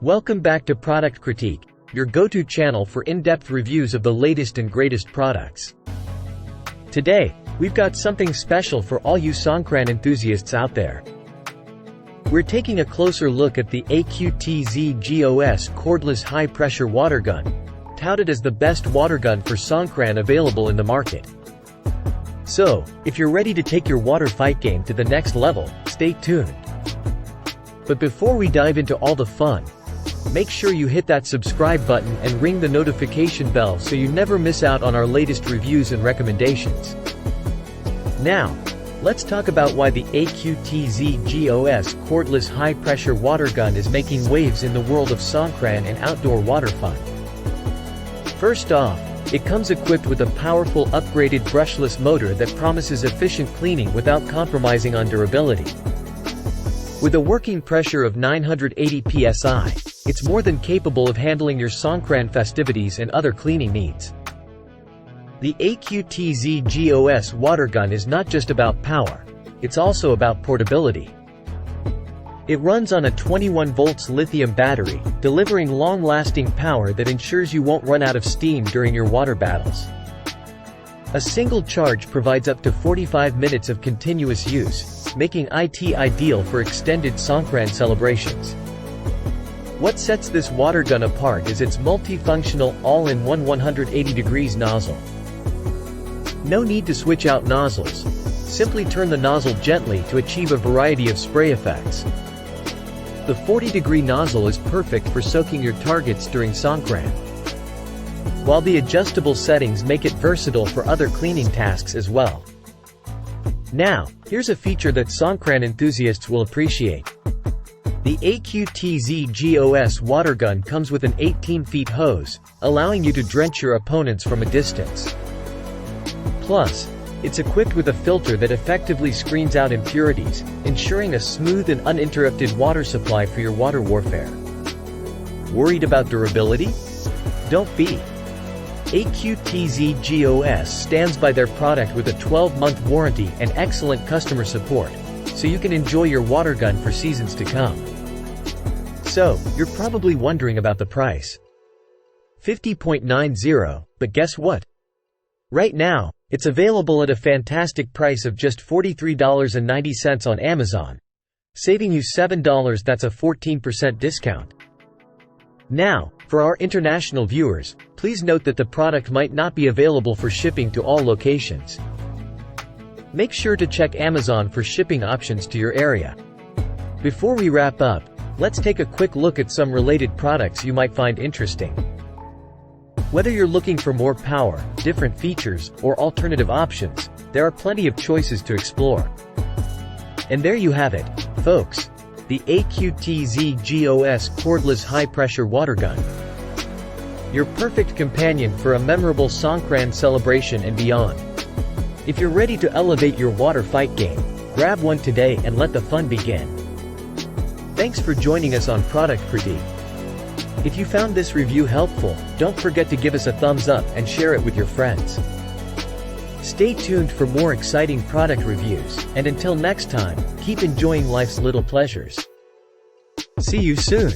Welcome back to Product Critique, your go-to channel for in-depth reviews of the latest and greatest products. Today, we've got something special for all you Songkran enthusiasts out there. We're taking a closer look at the AQTZ-GOS cordless high-pressure water gun, touted as the best water gun for Songkran available in the market. So, if you're ready to take your water fight game to the next level, stay tuned. But before we dive into all the fun, make sure you hit that subscribe button and ring the notification bell so you never miss out on our latest reviews and recommendations. Now, let's talk about why the AQTZ-GOS cordless high-pressure water gun is making waves in the world of Songkran and outdoor water fun. First off, it comes equipped with a powerful upgraded brushless motor that promises efficient cleaning without compromising on durability. With a working pressure of 980 psi, it's more than capable of handling your Songkran festivities and other cleaning needs. The AQTZ-GOS water gun is not just about power, it's also about portability. It runs on a 21 volts lithium battery, delivering long-lasting power that ensures you won't run out of steam during your water battles. A single charge provides up to 45 minutes of continuous use, making it ideal for extended Songkran celebrations. What sets this water gun apart is its multifunctional, all-in-one 180 degrees nozzle. No need to switch out nozzles. Simply turn the nozzle gently to achieve a variety of spray effects. The 40-degree nozzle is perfect for soaking your targets during Songkran, while the adjustable settings make it versatile for other cleaning tasks as well. Now, here's a feature that Songkran enthusiasts will appreciate. The AQTZ-GOS water gun comes with an 18-feet hose, allowing you to drench your opponents from a distance. Plus, it's equipped with a filter that effectively screens out impurities, ensuring a smooth and uninterrupted water supply for your water warfare. Worried about durability? Don't be. AQTZ-GOS stands by their product with a 12-month warranty and excellent customer support, so you can enjoy your water gun for seasons to come. So, you're probably wondering about the price. $50.90, but guess what? Right now, it's available at a fantastic price of just $43.90 on Amazon, saving you $7. That's a 14% discount. Now, for our international viewers, please note that the product might not be available for shipping to all locations. Make sure to check Amazon for shipping options to your area. Before we wrap up, let's take a quick look at some related products you might find interesting. Whether you're looking for more power, different features, or alternative options, there are plenty of choices to explore. And there you have it, folks. The AQTZ-GOS cordless high-pressure water gun. Your perfect companion for a memorable Songkran celebration and beyond. If you're ready to elevate your water fight game, grab one today and let the fun begin. Thanks for joining us on Product Critique. If you found this review helpful, don't forget to give us a thumbs up and share it with your friends. Stay tuned for more exciting product reviews, and until next time, keep enjoying life's little pleasures. See you soon!